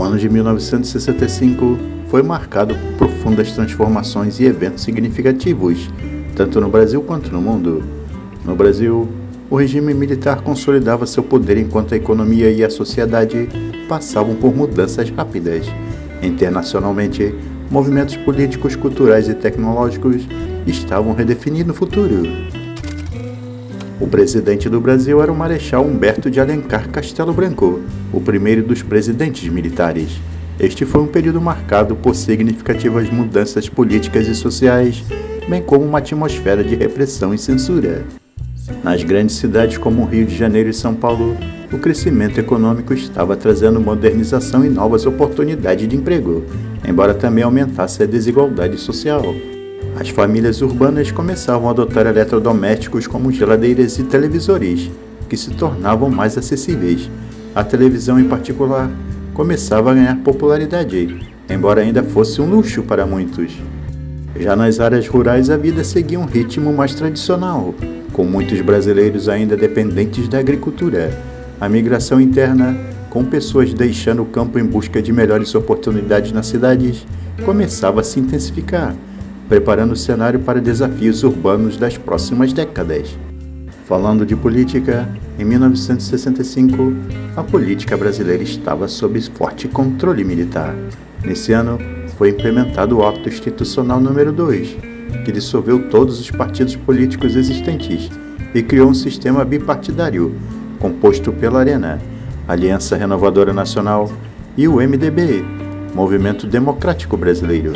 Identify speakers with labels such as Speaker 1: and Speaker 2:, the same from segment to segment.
Speaker 1: ano de 1965 foi marcado por profundas transformações e eventos significativos, tanto no Brasil quanto no mundo. No Brasil, o regime militar consolidava seu poder enquanto a economia e a sociedade passavam por mudanças rápidas. Internacionalmente, movimentos políticos, culturais e tecnológicos estavam redefinindo o futuro. O presidente do Brasil era o Marechal Humberto de Alencar Castelo Branco, o primeiro dos presidentes militares. Este foi um período marcado por significativas mudanças políticas e sociais, bem como uma atmosfera de repressão e censura. Nas grandes cidades como Rio de Janeiro e São Paulo, o crescimento econômico estava trazendo modernização e novas oportunidades de emprego, embora também aumentasse a desigualdade social. As famílias urbanas começavam a adotar eletrodomésticos como geladeiras e televisores, que se tornavam mais acessíveis. A televisão, em particular, começava a ganhar popularidade, embora ainda fosse um luxo para muitos. Já nas áreas rurais, a vida seguia um ritmo mais tradicional, com muitos brasileiros ainda dependentes da agricultura. A migração interna, com pessoas deixando o campo em busca de melhores oportunidades nas cidades, começava a se intensificar, preparando o cenário para desafios urbanos das próximas décadas. Falando de política, em 1965, a política brasileira estava sob forte controle militar. Nesse ano, foi implementado o Ato Institucional número 2, que dissolveu todos os partidos políticos existentes e criou um sistema bipartidário, composto pela ARENA, Aliança Renovadora Nacional, e o MDB, Movimento Democrático Brasileiro.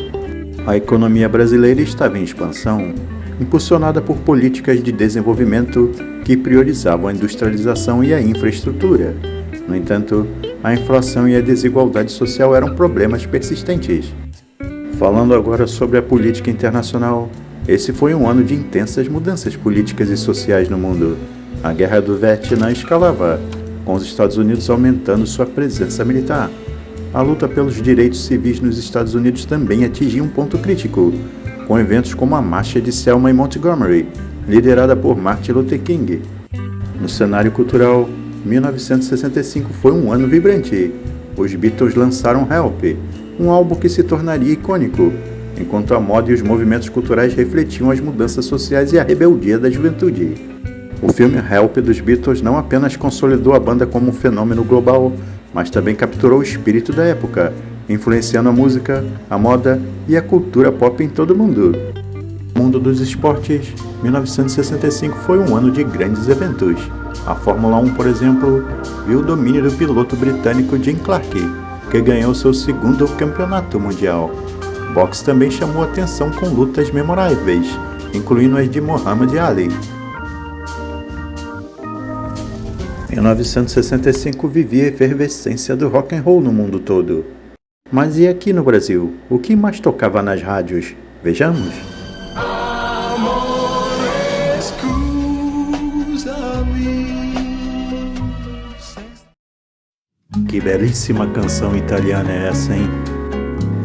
Speaker 1: A economia brasileira estava em expansão, impulsionada por políticas de desenvolvimento que priorizavam a industrialização e a infraestrutura. No entanto, a inflação e a desigualdade social eram problemas persistentes. Falando agora sobre a política internacional, esse foi um ano de intensas mudanças políticas e sociais no mundo. A Guerra do Vietnã escalava, com os Estados Unidos aumentando sua presença militar. A luta pelos direitos civis nos Estados Unidos também atingia um ponto crítico, com eventos como a Marcha de Selma em Montgomery, liderada por Martin Luther King. No cenário cultural, 1965 foi um ano vibrante. Os Beatles lançaram Help, um álbum que se tornaria icônico, enquanto a moda e os movimentos culturais refletiam as mudanças sociais e a rebeldia da juventude. O filme Help dos Beatles não apenas consolidou a banda como um fenômeno global, mas também capturou o espírito da época, influenciando a música, a moda e a cultura pop em todo o mundo. No mundo dos esportes, 1965 foi um ano de grandes eventos. A Fórmula 1, por exemplo, viu o domínio do piloto britânico Jim Clark, que ganhou seu segundo campeonato mundial. Boxe também chamou atenção com lutas memoráveis, incluindo as de Muhammad Ali. 1965 vivia a efervescência do rock and roll no mundo todo. Mas e aqui no Brasil? O que mais tocava nas rádios? Vejamos. Que belíssima canção italiana é essa, hein?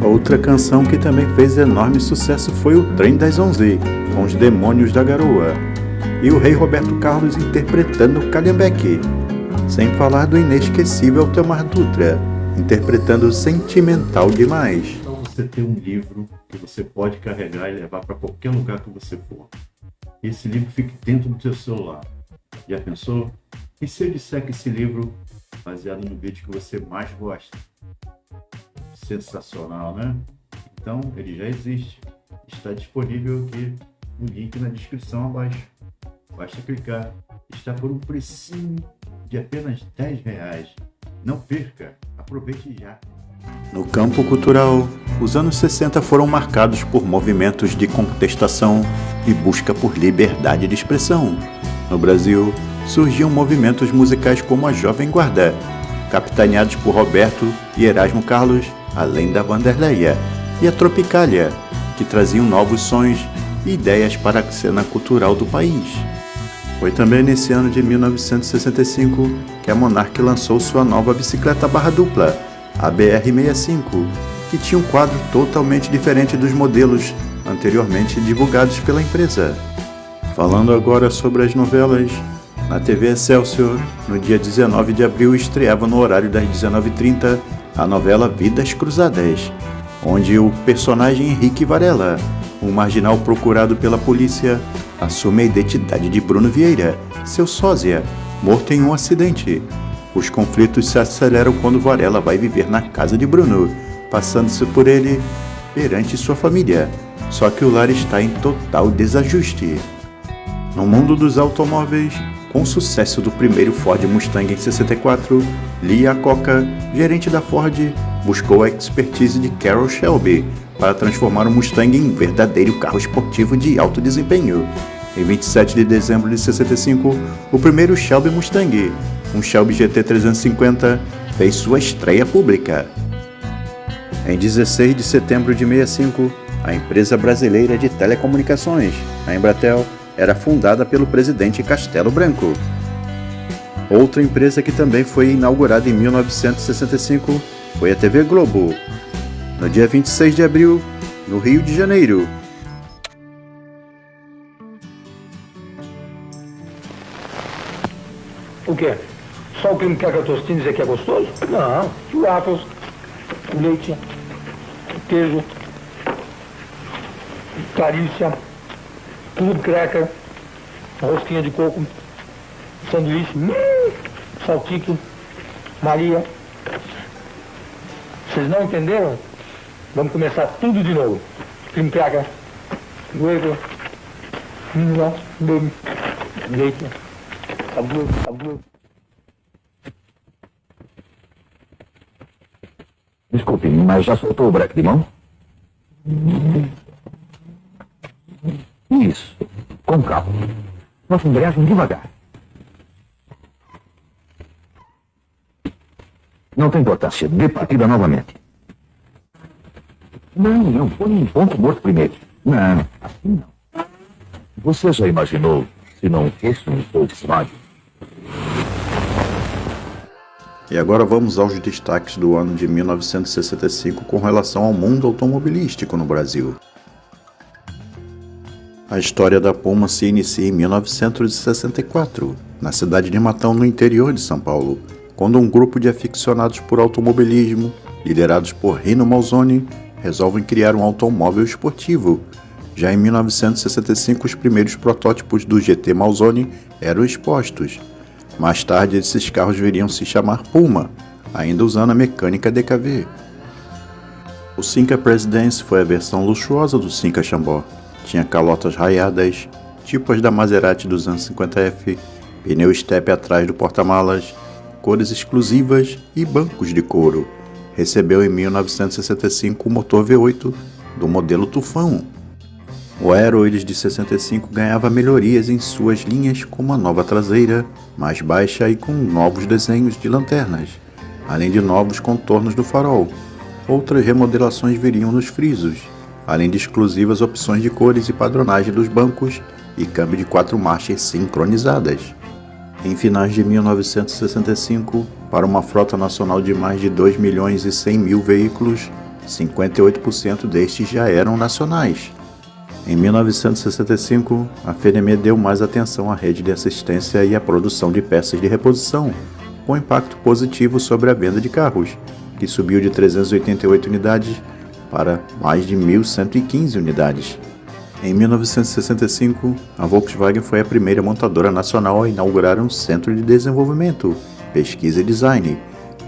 Speaker 1: Outra canção que também fez enorme sucesso foi o Trem das 11, com os Demônios da Garoa, e o rei Roberto Carlos interpretando Calhambeque, sem falar do inesquecível Tamar Dutra, interpretando Sentimental Demais.
Speaker 2: Então você tem um livro que você pode carregar e levar para qualquer lugar que você for. Esse livro fique dentro do seu celular. Já pensou? E se eu disser que esse livro, baseado no vídeo que você mais gosta? Sensacional, né? Então, ele já existe. Está disponível aqui no link na descrição abaixo. Basta clicar. Está por um precinho de apenas R$10. Não perca, aproveite já.
Speaker 1: No campo cultural, os anos 60 foram marcados por movimentos de contestação e busca por liberdade de expressão. No Brasil, surgiam movimentos musicais como a Jovem Guarda, capitaneados por Roberto e Erasmo Carlos, além da Vanderleia, e a Tropicália, que traziam novos sons e ideias para a cena cultural do país. Foi também nesse ano de 1965 que a Monarch lançou sua nova bicicleta barra dupla, a BR-65, que tinha um quadro totalmente diferente dos modelos anteriormente divulgados pela empresa. Falando agora sobre as novelas, na TV Excelsior, no dia 19 de abril estreava no horário das 19h30 a novela Vidas Cruzadas, onde o personagem Henrique Varela, um marginal procurado pela polícia, assume a identidade de Bruno Vieira, seu sósia, morto em um acidente. Os conflitos se aceleram quando Varela vai viver na casa de Bruno, passando-se por ele perante sua família. Só que o lar está em total desajuste. No mundo dos automóveis, com o sucesso do primeiro Ford Mustang em 64, Lee Iacocca, gerente da Ford, buscou a expertise de Carroll Shelby para transformar o Mustang em um verdadeiro carro esportivo de alto desempenho. Em 27 de dezembro de 65, o primeiro Shelby Mustang, um Shelby GT 350, fez sua estreia pública. Em 16 de setembro de 65, a empresa brasileira de telecomunicações, a Embratel, era fundada pelo presidente Castelo Branco. Outra empresa que também foi inaugurada em 1965 foi a TV Globo, no dia 26 de abril, no Rio de Janeiro.
Speaker 3: O quê? Só o creme cracker tostines é que é gostoso? Não, churrascos, leite, queijo, carícia, clube cracker, rosquinha de coco, sanduíche, saltique, Maria. Vocês não entenderam? Vamos começar tudo de novo. Creme cracker, huevo, leite, sabor.
Speaker 4: Desculpe, mas já soltou o breque de mão? Isso, com calma. Nossa embreagem devagar. Não tem importância, dê partida novamente. Não, põe um ponto morto primeiro. Não, assim não. Você já imaginou se não fosse um Volkswagen?
Speaker 1: E agora vamos aos destaques do ano de 1965 com relação ao mundo automobilístico no Brasil. A história da Puma se inicia em 1964, na cidade de Matão, no interior de São Paulo, quando um grupo de aficionados por automobilismo, liderados por Rino Malzone, resolvem criar um automóvel esportivo. Já em 1965, os primeiros protótipos do GT Malzone eram expostos. Mais tarde, esses carros viriam se chamar Puma, ainda usando a mecânica DKV. O Cinca Presidence foi a versão luxuosa do Cinca Chambó. Tinha calotas raiadas, tipo as da Maserati dos anos 50F, pneu step atrás do porta-malas, cores exclusivas e bancos de couro. Recebeu em 1965 o motor V8 do modelo Tufão. O Aero Willis de 65 ganhava melhorias em suas linhas, como a nova traseira, mais baixa e com novos desenhos de lanternas, além de novos contornos do farol. Outras remodelações viriam nos frisos, além de exclusivas opções de cores e padronagem dos bancos e câmbio de 4 marchas sincronizadas. Em finais de 1965, para uma frota nacional de mais de 2 milhões e 100 mil veículos, 58% destes já eram nacionais. Em 1965, a FNME deu mais atenção à rede de assistência e à produção de peças de reposição, com impacto positivo sobre a venda de carros, que subiu de 388 unidades para mais de 1.115 unidades. Em 1965, a Volkswagen foi a primeira montadora nacional a inaugurar um centro de desenvolvimento, pesquisa e design.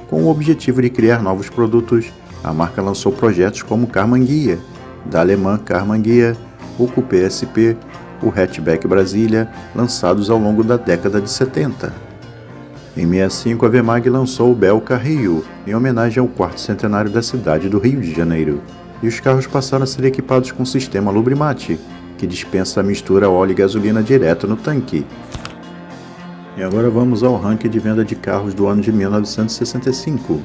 Speaker 1: Com o objetivo de criar novos produtos, a marca lançou projetos como o Karmann Ghia, da alemã Karmann Ghia, o Coupé SP, o Hatchback Brasília, lançados ao longo da década de 70. Em 65, a Vemag lançou o Belca Rio, em homenagem ao quarto centenário da cidade do Rio de Janeiro, e os carros passaram a ser equipados com sistema Lubrimate, que dispensa a mistura óleo e gasolina direto no tanque. E agora vamos ao ranking de venda de carros do ano de 1965.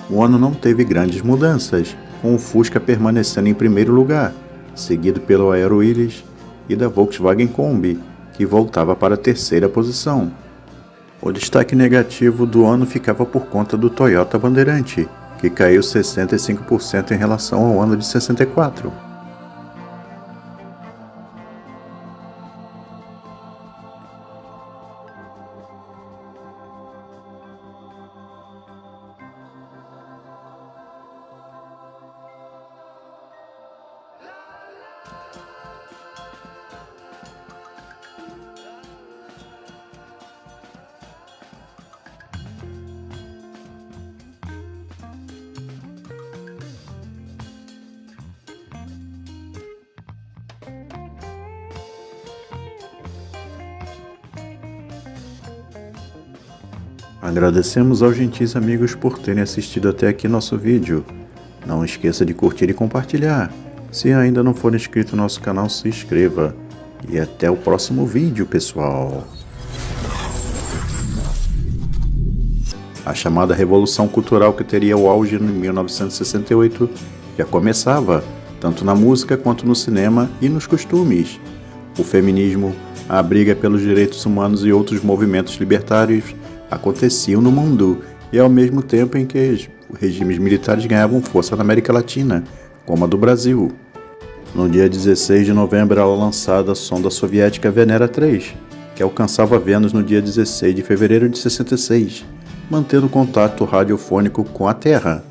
Speaker 1: O ano não teve grandes mudanças, com o Fusca permanecendo em primeiro lugar, seguido pelo Aero Willis e da Volkswagen Kombi, que voltava para a terceira posição. O destaque negativo do ano ficava por conta do Toyota Bandeirante, que caiu 65% em relação ao ano de 64. Agradecemos aos gentis amigos por terem assistido até aqui nosso vídeo. Não esqueça de curtir e compartilhar. Se ainda não for inscrito no nosso canal, se inscreva. E até o próximo vídeo, pessoal. A chamada Revolução Cultural, que teria o auge em 1968, já começava, tanto na música quanto no cinema e nos costumes. O feminismo, a briga pelos direitos humanos e outros movimentos libertários aconteciam no mundo, e ao mesmo tempo em que os regimes militares ganhavam força na América Latina, como a do Brasil. No dia 16 de novembro era lançada a sonda soviética Venera 3, que alcançava Vênus no dia 16 de fevereiro de 66, mantendo contato radiofônico com a Terra.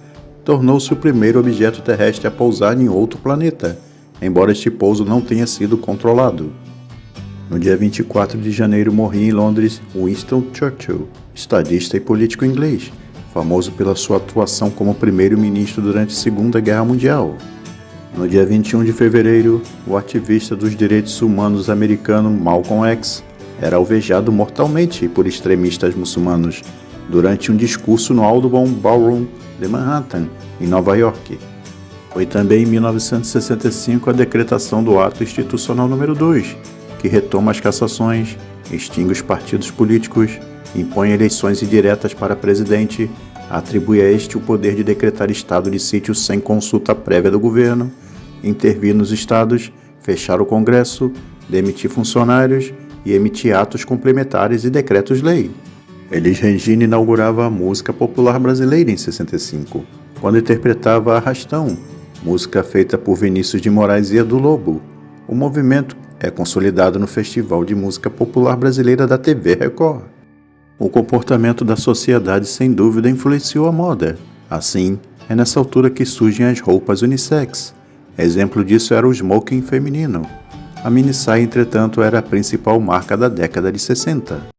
Speaker 1: Tornou-se o primeiro objeto terrestre a pousar em outro planeta, embora este pouso não tenha sido controlado. No dia 24 de janeiro morria em Londres Winston Churchill, estadista e político inglês, famoso pela sua atuação como primeiro-ministro durante a Segunda Guerra Mundial. No dia 21 de fevereiro, o ativista dos direitos humanos americano Malcolm X era alvejado mortalmente por extremistas muçulmanos durante um discurso no Audubon Ballroom de Manhattan, em Nova York. Foi também em 1965 a decretação do Ato Institucional número 2, que retoma as cassações, extingue os partidos políticos, impõe eleições indiretas para presidente, atribui a este o poder de decretar estado de sítio sem consulta prévia do governo, intervir nos estados, fechar o Congresso, demitir funcionários e emitir atos complementares e decretos-lei. Elis Regina inaugurava a música popular brasileira em 65, quando interpretava Arrastão, música feita por Vinícius de Moraes e Edu Lobo. O movimento é consolidado no Festival de Música Popular Brasileira da TV Record. O comportamento da sociedade sem dúvida influenciou a moda. Assim, é nessa altura que surgem as roupas unissex. Exemplo disso era o smoking feminino. A minissaia, entretanto, era a principal marca da década de 60.